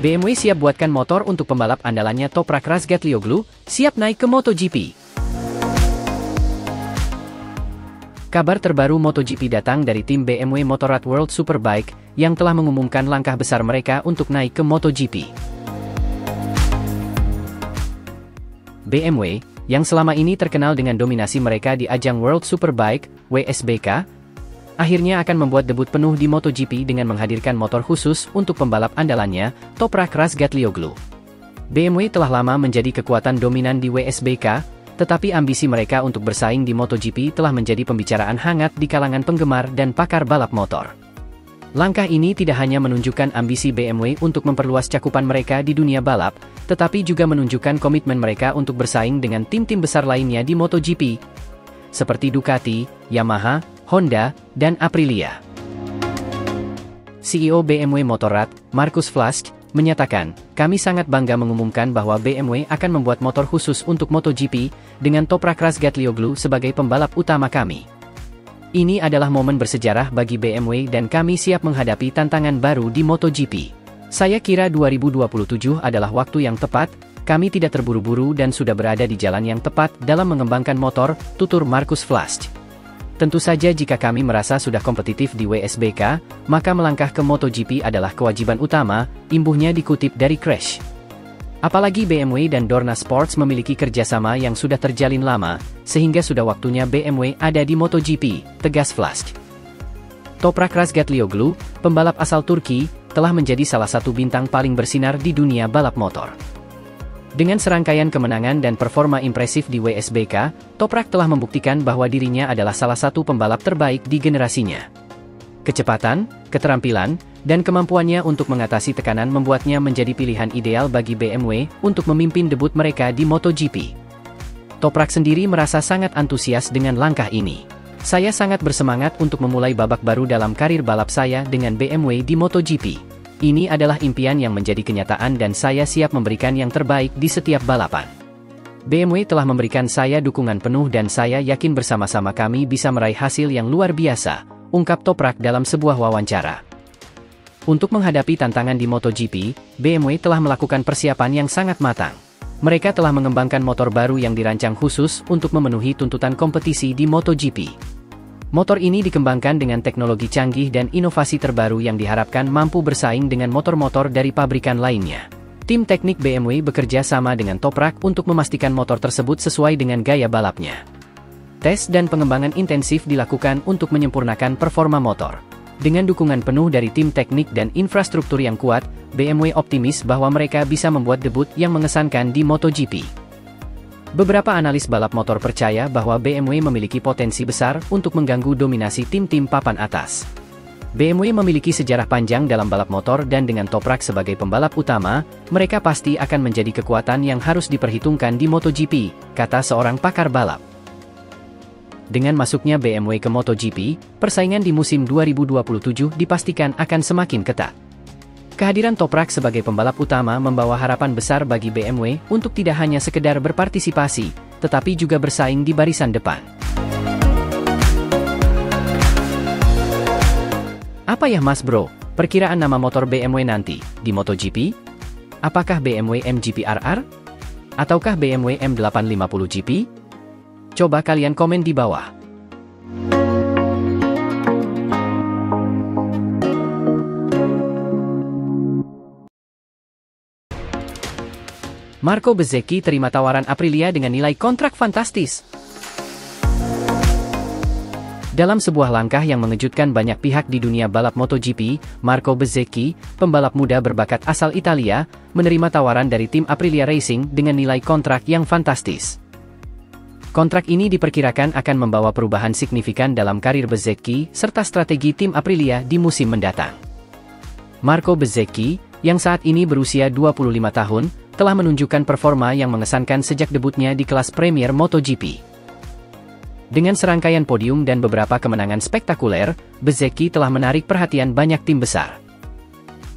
BMW siap buatkan motor untuk pembalap andalannya Toprak Razgatlioglu, siap naik ke MotoGP. Kabar terbaru MotoGP datang dari tim BMW Motorrad World Superbike, yang telah mengumumkan langkah besar mereka untuk naik ke MotoGP. BMW, yang selama ini terkenal dengan dominasi mereka di ajang World Superbike, WSBK, akhirnya akan membuat debut penuh di MotoGP dengan menghadirkan motor khusus untuk pembalap andalannya, Toprak Razgatlioglu. BMW telah lama menjadi kekuatan dominan di WSBK, tetapi ambisi mereka untuk bersaing di MotoGP telah menjadi pembicaraan hangat di kalangan penggemar dan pakar balap motor. Langkah ini tidak hanya menunjukkan ambisi BMW untuk memperluas cakupan mereka di dunia balap, tetapi juga menunjukkan komitmen mereka untuk bersaing dengan tim-tim besar lainnya di MotoGP, seperti Ducati, Yamaha, Honda, dan Aprilia. CEO BMW Motorrad, Markus Flasch, menyatakan, "Kami sangat bangga mengumumkan bahwa BMW akan membuat motor khusus untuk MotoGP, dengan Toprak Razgatlioglu sebagai pembalap utama kami. Ini adalah momen bersejarah bagi BMW dan kami siap menghadapi tantangan baru di MotoGP. Saya kira 2027 adalah waktu yang tepat, kami tidak terburu-buru dan sudah berada di jalan yang tepat dalam mengembangkan motor," tutur Markus Flasch. "Tentu saja jika kami merasa sudah kompetitif di WSBK, maka melangkah ke MotoGP adalah kewajiban utama," imbuhnya dikutip dari Crash. Apalagi BMW dan Dorna Sports memiliki kerjasama yang sudah terjalin lama, sehingga sudah waktunya BMW ada di MotoGP, tegas Flasch. Toprak Razgatlioglu, pembalap asal Turki, telah menjadi salah satu bintang paling bersinar di dunia balap motor. Dengan serangkaian kemenangan dan performa impresif di WSBK, Toprak telah membuktikan bahwa dirinya adalah salah satu pembalap terbaik di generasinya. Kecepatan, keterampilan, dan kemampuannya untuk mengatasi tekanan membuatnya menjadi pilihan ideal bagi BMW untuk memimpin debut mereka di MotoGP. Toprak sendiri merasa sangat antusias dengan langkah ini. "Saya sangat bersemangat untuk memulai babak baru dalam karir balap saya dengan BMW di MotoGP. Ini adalah impian yang menjadi kenyataan dan saya siap memberikan yang terbaik di setiap balapan. BMW telah memberikan saya dukungan penuh dan saya yakin bersama-sama kami bisa meraih hasil yang luar biasa," ungkap Toprak dalam sebuah wawancara. Untuk menghadapi tantangan di MotoGP, BMW telah melakukan persiapan yang sangat matang. Mereka telah mengembangkan motor baru yang dirancang khusus untuk memenuhi tuntutan kompetisi di MotoGP. Motor ini dikembangkan dengan teknologi canggih dan inovasi terbaru yang diharapkan mampu bersaing dengan motor-motor dari pabrikan lainnya. Tim teknik BMW bekerja sama dengan Toprak untuk memastikan motor tersebut sesuai dengan gaya balapnya. Tes dan pengembangan intensif dilakukan untuk menyempurnakan performa motor. Dengan dukungan penuh dari tim teknik dan infrastruktur yang kuat, BMW optimis bahwa mereka bisa membuat debut yang mengesankan di MotoGP. Beberapa analis balap motor percaya bahwa BMW memiliki potensi besar untuk mengganggu dominasi tim-tim papan atas. BMW memiliki sejarah panjang dalam balap motor dan dengan Toprak sebagai pembalap utama, mereka pasti akan menjadi kekuatan yang harus diperhitungkan di MotoGP, kata seorang pakar balap. Dengan masuknya BMW ke MotoGP, persaingan di musim 2027 dipastikan akan semakin ketat. Kehadiran Toprak sebagai pembalap utama membawa harapan besar bagi BMW untuk tidak hanya sekedar berpartisipasi, tetapi juga bersaing di barisan depan. Apa ya Mas Bro, perkiraan nama motor BMW nanti di MotoGP? Apakah BMW MGP RR? Ataukah BMW M850 GP? Coba kalian komen di bawah. Marco Bezzecchi terima tawaran Aprilia dengan nilai kontrak fantastis. Dalam sebuah langkah yang mengejutkan banyak pihak di dunia balap MotoGP, Marco Bezzecchi, pembalap muda berbakat asal Italia, menerima tawaran dari tim Aprilia Racing dengan nilai kontrak yang fantastis. Kontrak ini diperkirakan akan membawa perubahan signifikan dalam karir Bezzecchi serta strategi tim Aprilia di musim mendatang. Marco Bezzecchi, yang saat ini berusia 25 tahun, telah menunjukkan performa yang mengesankan sejak debutnya di kelas Premier MotoGP. Dengan serangkaian podium dan beberapa kemenangan spektakuler, Bezzecchi telah menarik perhatian banyak tim besar.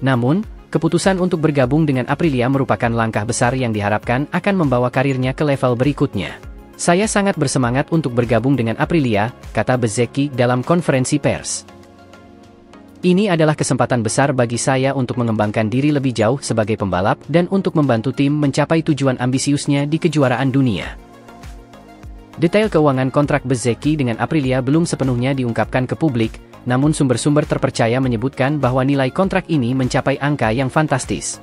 Namun, keputusan untuk bergabung dengan Aprilia merupakan langkah besar yang diharapkan akan membawa karirnya ke level berikutnya. "Saya sangat bersemangat untuk bergabung dengan Aprilia," kata Bezzecchi dalam konferensi pers. Ini adalah kesempatan besar bagi saya untuk mengembangkan diri lebih jauh sebagai pembalap dan untuk membantu tim mencapai tujuan ambisiusnya di kejuaraan dunia. Detail keuangan kontrak Bezzecchi dengan Aprilia belum sepenuhnya diungkapkan ke publik, namun sumber-sumber terpercaya menyebutkan bahwa nilai kontrak ini mencapai angka yang fantastis.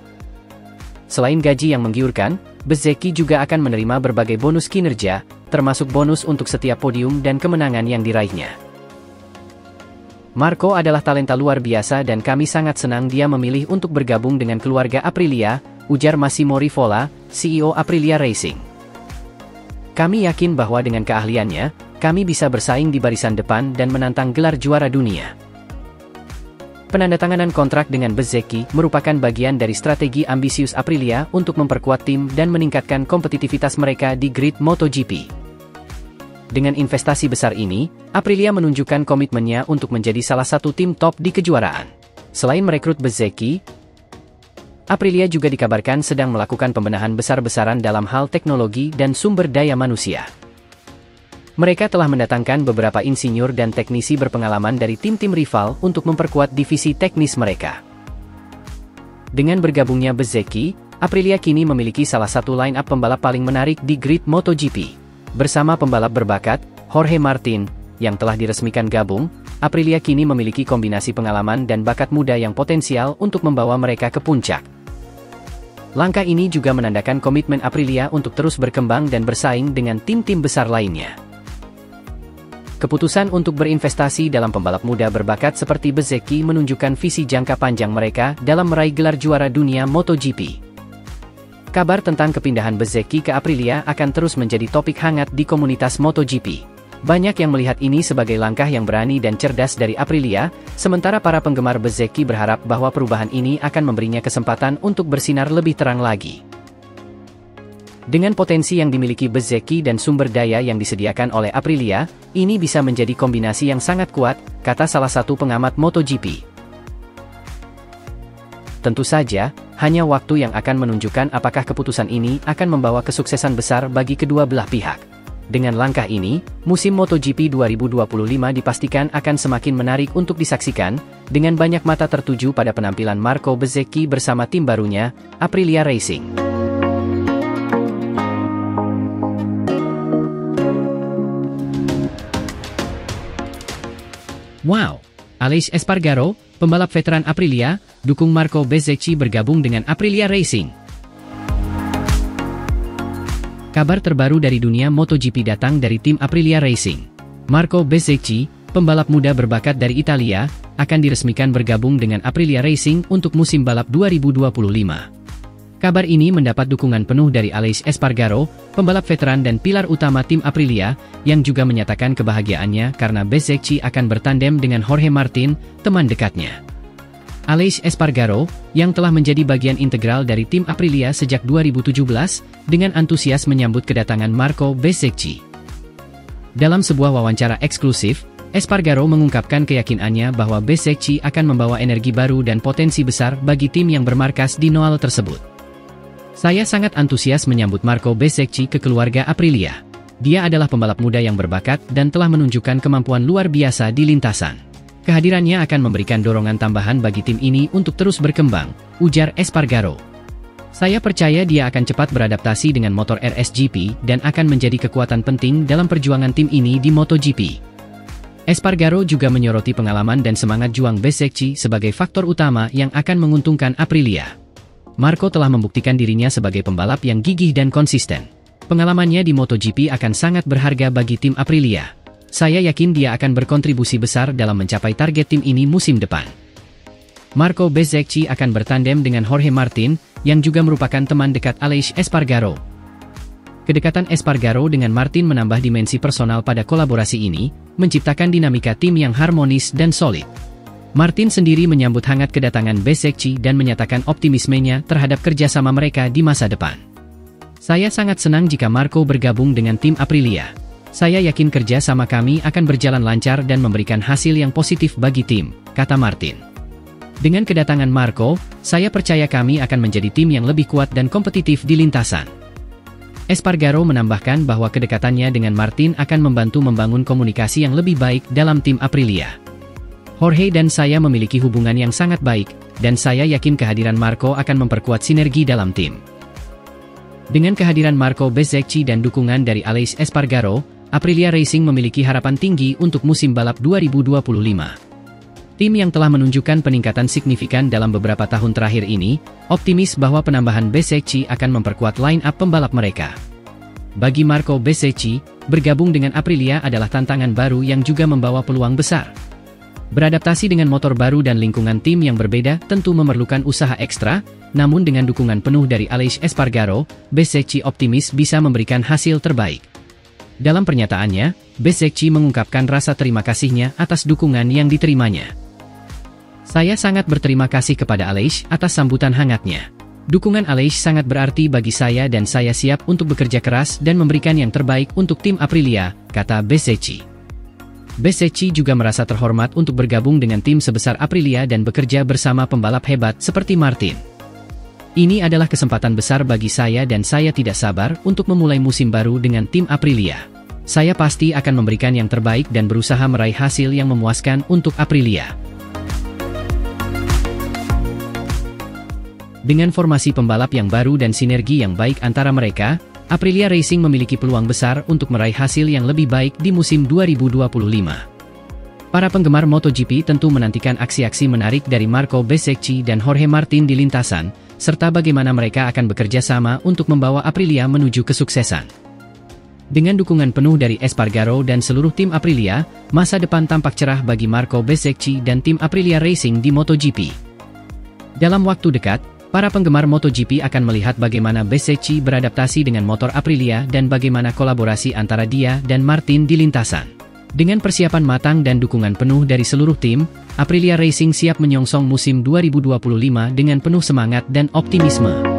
Selain gaji yang menggiurkan, Bezzecchi juga akan menerima berbagai bonus kinerja, termasuk bonus untuk setiap podium dan kemenangan yang diraihnya. Marco adalah talenta luar biasa dan kami sangat senang dia memilih untuk bergabung dengan keluarga Aprilia, ujar Massimo Rivola, CEO Aprilia Racing. Kami yakin bahwa dengan keahliannya, kami bisa bersaing di barisan depan dan menantang gelar juara dunia. Penandatanganan kontrak dengan Bezzecchi merupakan bagian dari strategi ambisius Aprilia untuk memperkuat tim dan meningkatkan kompetitivitas mereka di grid MotoGP. Dengan investasi besar ini, Aprilia menunjukkan komitmennya untuk menjadi salah satu tim top di kejuaraan. Selain merekrut Bezzecchi, Aprilia juga dikabarkan sedang melakukan pembenahan besar-besaran dalam hal teknologi dan sumber daya manusia. Mereka telah mendatangkan beberapa insinyur dan teknisi berpengalaman dari tim-tim rival untuk memperkuat divisi teknis mereka. Dengan bergabungnya Bezzecchi, Aprilia kini memiliki salah satu line-up pembalap paling menarik di grid MotoGP. Bersama pembalap berbakat, Jorge Martin, yang telah diresmikan gabung, Aprilia kini memiliki kombinasi pengalaman dan bakat muda yang potensial untuk membawa mereka ke puncak. Langkah ini juga menandakan komitmen Aprilia untuk terus berkembang dan bersaing dengan tim-tim besar lainnya. Keputusan untuk berinvestasi dalam pembalap muda berbakat seperti Bezzecchi menunjukkan visi jangka panjang mereka dalam meraih gelar juara dunia MotoGP. Kabar tentang kepindahan Bezzecchi ke Aprilia akan terus menjadi topik hangat di komunitas MotoGP. Banyak yang melihat ini sebagai langkah yang berani dan cerdas dari Aprilia, sementara para penggemar Bezzecchi berharap bahwa perubahan ini akan memberinya kesempatan untuk bersinar lebih terang lagi. Dengan potensi yang dimiliki Bezzecchi dan sumber daya yang disediakan oleh Aprilia, ini bisa menjadi kombinasi yang sangat kuat, kata salah satu pengamat MotoGP. Tentu saja, hanya waktu yang akan menunjukkan apakah keputusan ini akan membawa kesuksesan besar bagi kedua belah pihak. Dengan langkah ini, musim MotoGP 2025 dipastikan akan semakin menarik untuk disaksikan, dengan banyak mata tertuju pada penampilan Marco Bezzecchi bersama tim barunya, Aprilia Racing. Wow! Aleix Espargaro, pembalap veteran Aprilia, dukung Marco Bezzecchi bergabung dengan Aprilia Racing. Kabar terbaru dari dunia MotoGP datang dari tim Aprilia Racing. Marco Bezzecchi, pembalap muda berbakat dari Italia, akan diresmikan bergabung dengan Aprilia Racing untuk musim balap 2025. Kabar ini mendapat dukungan penuh dari Aleix Espargaro, pembalap veteran dan pilar utama tim Aprilia, yang juga menyatakan kebahagiaannya karena Bezzecchi akan bertandem dengan Jorge Martin, teman dekatnya. Aleix Espargaro, yang telah menjadi bagian integral dari tim Aprilia sejak 2017, dengan antusias menyambut kedatangan Marco Bezzecchi. Dalam sebuah wawancara eksklusif, Espargaro mengungkapkan keyakinannya bahwa Bezzecchi akan membawa energi baru dan potensi besar bagi tim yang bermarkas di Noal tersebut. Saya sangat antusias menyambut Marco Bezzecchi ke keluarga Aprilia. Dia adalah pembalap muda yang berbakat dan telah menunjukkan kemampuan luar biasa di lintasan. Kehadirannya akan memberikan dorongan tambahan bagi tim ini untuk terus berkembang, ujar Espargaro. Saya percaya dia akan cepat beradaptasi dengan motor RSGP dan akan menjadi kekuatan penting dalam perjuangan tim ini di MotoGP. Espargaro juga menyoroti pengalaman dan semangat juang Bezzecchi sebagai faktor utama yang akan menguntungkan Aprilia. Marco telah membuktikan dirinya sebagai pembalap yang gigih dan konsisten. Pengalamannya di MotoGP akan sangat berharga bagi tim Aprilia. Saya yakin dia akan berkontribusi besar dalam mencapai target tim ini musim depan. Marco Bezzecchi akan bertandem dengan Jorge Martin, yang juga merupakan teman dekat Aleix Espargaro. Kedekatan Espargaro dengan Martin menambah dimensi personal pada kolaborasi ini, menciptakan dinamika tim yang harmonis dan solid. Martin sendiri menyambut hangat kedatangan Bezzecchi dan menyatakan optimismenya terhadap kerjasama mereka di masa depan. Saya sangat senang jika Marco bergabung dengan tim Aprilia. Saya yakin kerja sama kami akan berjalan lancar dan memberikan hasil yang positif bagi tim, kata Martin. Dengan kedatangan Marco, saya percaya kami akan menjadi tim yang lebih kuat dan kompetitif di lintasan. Espargaro menambahkan bahwa kedekatannya dengan Martin akan membantu membangun komunikasi yang lebih baik dalam tim Aprilia. Jorge dan saya memiliki hubungan yang sangat baik, dan saya yakin kehadiran Marco akan memperkuat sinergi dalam tim. Dengan kehadiran Marco Bezzecchi dan dukungan dari Aleix Espargaro, Aprilia Racing memiliki harapan tinggi untuk musim balap 2025. Tim yang telah menunjukkan peningkatan signifikan dalam beberapa tahun terakhir ini, optimis bahwa penambahan Bezzecchi akan memperkuat line-up pembalap mereka. Bagi Marco Bezzecchi, bergabung dengan Aprilia adalah tantangan baru yang juga membawa peluang besar. Beradaptasi dengan motor baru dan lingkungan tim yang berbeda tentu memerlukan usaha ekstra, namun dengan dukungan penuh dari Aleix Espargaro, Bezzecchi optimis bisa memberikan hasil terbaik. Dalam pernyataannya, Bezzecchi mengungkapkan rasa terima kasihnya atas dukungan yang diterimanya. Saya sangat berterima kasih kepada Aleix atas sambutan hangatnya. Dukungan Aleix sangat berarti bagi saya dan saya siap untuk bekerja keras dan memberikan yang terbaik untuk tim Aprilia, kata Bezzecchi. Bezzecchi juga merasa terhormat untuk bergabung dengan tim sebesar Aprilia dan bekerja bersama pembalap hebat seperti Martin. Ini adalah kesempatan besar bagi saya dan saya tidak sabar untuk memulai musim baru dengan tim Aprilia. Saya pasti akan memberikan yang terbaik dan berusaha meraih hasil yang memuaskan untuk Aprilia. Dengan formasi pembalap yang baru dan sinergi yang baik antara mereka, Aprilia Racing memiliki peluang besar untuk meraih hasil yang lebih baik di musim 2025. Para penggemar MotoGP tentu menantikan aksi-aksi menarik dari Marco Bezzecchi dan Jorge Martin di lintasan, serta bagaimana mereka akan bekerja sama untuk membawa Aprilia menuju kesuksesan. Dengan dukungan penuh dari Espargaro dan seluruh tim Aprilia, masa depan tampak cerah bagi Marco Bezzecchi dan tim Aprilia Racing di MotoGP. Dalam waktu dekat, para penggemar MotoGP akan melihat bagaimana Bezzecchi beradaptasi dengan motor Aprilia dan bagaimana kolaborasi antara dia dan Martin di lintasan. Dengan persiapan matang dan dukungan penuh dari seluruh tim, Aprilia Racing siap menyongsong musim 2025 dengan penuh semangat dan optimisme.